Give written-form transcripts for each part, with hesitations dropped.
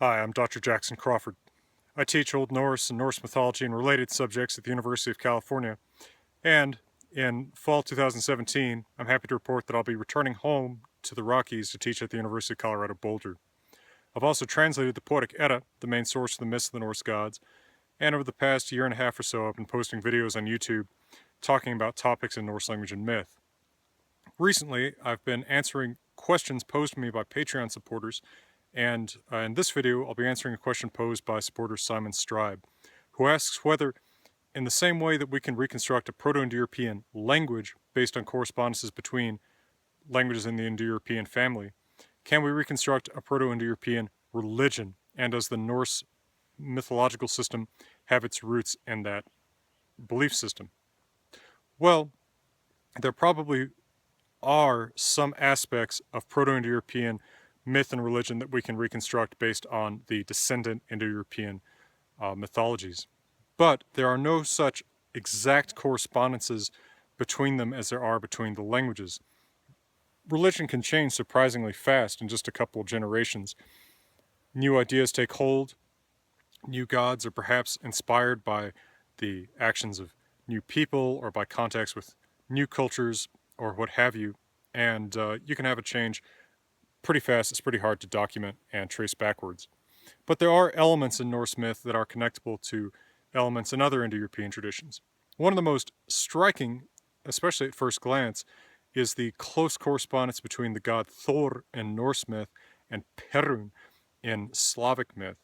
Hi, I'm Dr. Jackson Crawford. I teach Old Norse and Norse mythology and related subjects at the University of California. And in fall 2017, I'm happy to report that I'll be returning home to the Rockies to teach at the University of Colorado Boulder. I've also translated the Poetic Edda, the main source of the myths of the Norse gods, and over the past year and a half or so, I've been posting videos on YouTube talking about topics in Norse language and myth. Recently, I've been answering questions posed to me by Patreon supporters, and in this video, I'll be answering a question posed by supporter Simon Stribe, who asks whether, in the same way that we can reconstruct a Proto-Indo-European language based on correspondences between languages in the Indo-European family, can we reconstruct a Proto-Indo-European religion, and does the Norse mythological system have its roots in that belief system? Well, there probably are some aspects of Proto-Indo-European myth and religion that we can reconstruct based on the descendant Indo-European mythologies. But there are no such exact correspondences between them as there are between the languages. Religion can change surprisingly fast in just a couple of generations. New ideas take hold, new gods are perhaps inspired by the actions of new people or by contacts with new cultures or what have you, and you can have a change pretty fast. It's pretty hard to document and trace backwards. But there are elements in Norse myth that are connectable to elements in other Indo-European traditions. One of the most striking, especially at first glance, is the close correspondence between the god Thor in Norse myth and Perun in Slavic myth.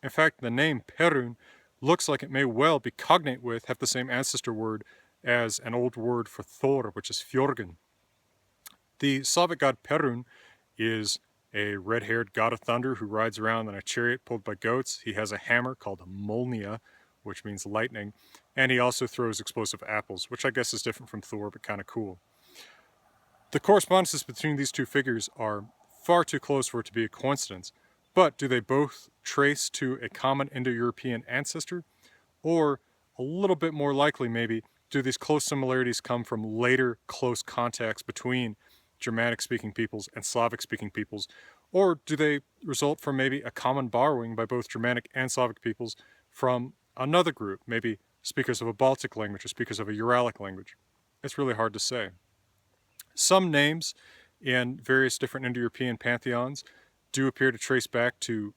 In fact, the name Perun looks like it may well be cognate with, have the same ancestor word as an old word for Thor, which is Fjorgen. The Slavic god Perun is a red-haired god of thunder who rides around in a chariot pulled by goats. He has a hammer called a molnia, which means lightning, and he also throws explosive apples, which I guess is different from Thor, but kind of cool. The correspondences between these two figures are far too close for it to be a coincidence, but do they both trace to a common Indo-European ancestor? Or, a little bit more likely maybe, do these close similarities come from later close contacts between Germanic-speaking peoples and Slavic-speaking peoples? Or do they result from maybe a common borrowing by both Germanic and Slavic peoples from another group, maybe speakers of a Baltic language or speakers of a Uralic language? It's really hard to say. Some names in various different Indo-European pantheons do appear to trace back to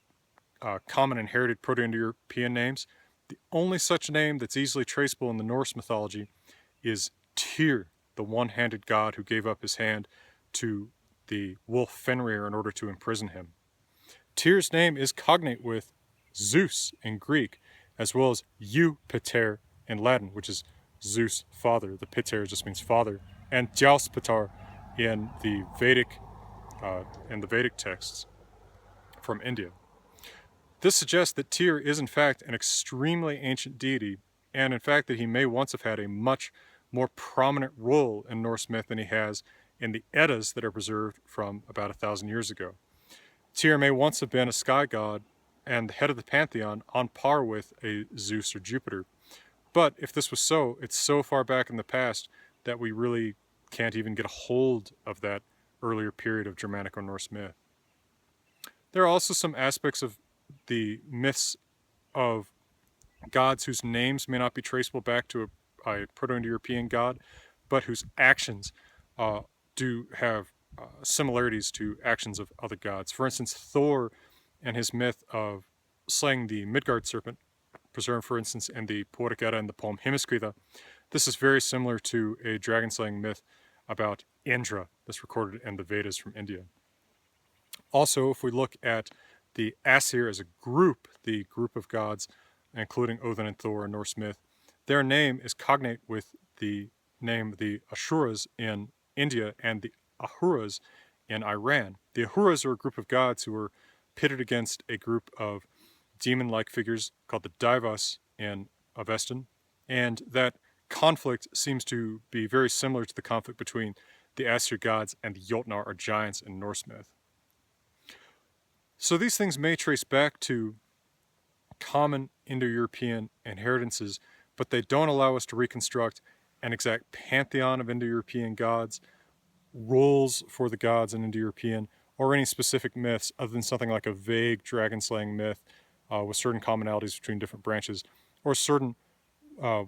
common inherited Proto-Indo-European names. The only such name that's easily traceable in the Norse mythology is Týr, the one-handed god who gave up his hand to the wolf Fenrir in order to imprison him. Tyr's name is cognate with Zeus in Greek, as well as Jupiter in Latin, which is Zeus, father. The Piter just means father, and Jauspatar in the Vedic texts from India. This suggests that Týr is in fact an extremely ancient deity, and in fact that he may once have had a much more prominent role in Norse myth than he has in the Eddas that are preserved from about 1,000 years ago. Týr may once have been a sky god and the head of the pantheon on par with a Zeus or Jupiter. But if this was so, it's so far back in the past that we really can't even get a hold of that earlier period of Germanic or Norse myth. There are also some aspects of the myths of gods whose names may not be traceable back to a Proto-Indo-European god, but whose actions do have similarities to actions of other gods. For instance, Thor and his myth of slaying the Midgard serpent, preserved, for instance, in the Poetic Edda and the poem Himskviða. This is very similar to a dragon-slaying myth about Indra that's recorded in the Vedas from India. Also, if we look at the Aesir as a group, the group of gods, including Odin and Thor in Norse myth, their name is cognate with the name of the Asuras in India and the Ahuras in Iran. The Ahuras are a group of gods who were pitted against a group of demon-like figures called the Daivas in Avestan, and that conflict seems to be very similar to the conflict between the Aesir gods and the Jotnar or giants in Norse myth. So these things may trace back to common Indo-European inheritances, but they don't allow us to reconstruct an exact pantheon of Indo-European gods, roles for the gods in Indo-European, or any specific myths other than something like a vague dragon-slaying myth with certain commonalities between different branches, or certain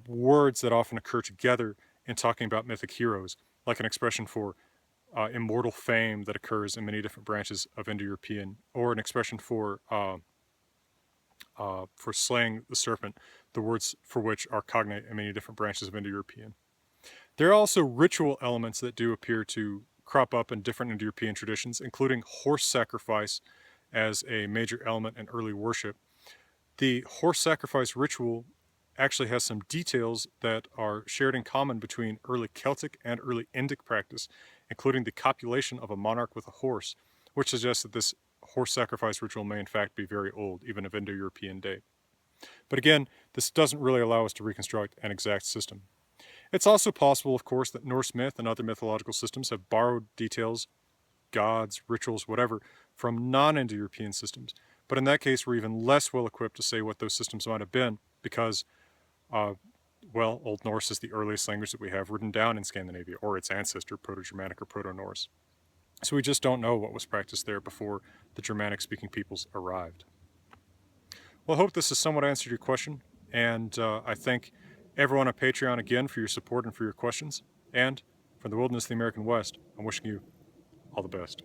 words that often occur together in talking about mythic heroes, like an expression for immortal fame that occurs in many different branches of Indo-European, or an expression for slaying the serpent, the words for which are cognate in many different branches of Indo-European. There are also ritual elements that do appear to crop up in different Indo-European traditions, including horse sacrifice as a major element in early worship. The horse sacrifice ritual actually has some details that are shared in common between early Celtic and early Indic practice, including the copulation of a monarch with a horse, which suggests that this horse sacrifice ritual may in fact be very old, even of Indo-European date. But again, this doesn't really allow us to reconstruct an exact system. It's also possible, of course, that Norse myth and other mythological systems have borrowed details, gods, rituals, whatever, from non-Indo-European systems. But in that case, we're even less well equipped to say what those systems might have been because, well, Old Norse is the earliest language that we have written down in Scandinavia, or its ancestor, Proto-Germanic or Proto-Norse. So we just don't know what was practiced there before the Germanic-speaking peoples arrived. Well, I hope this has somewhat answered your question, and I thank everyone on Patreon again for your support and for your questions. And from the wilderness of the American West, I'm wishing you all the best.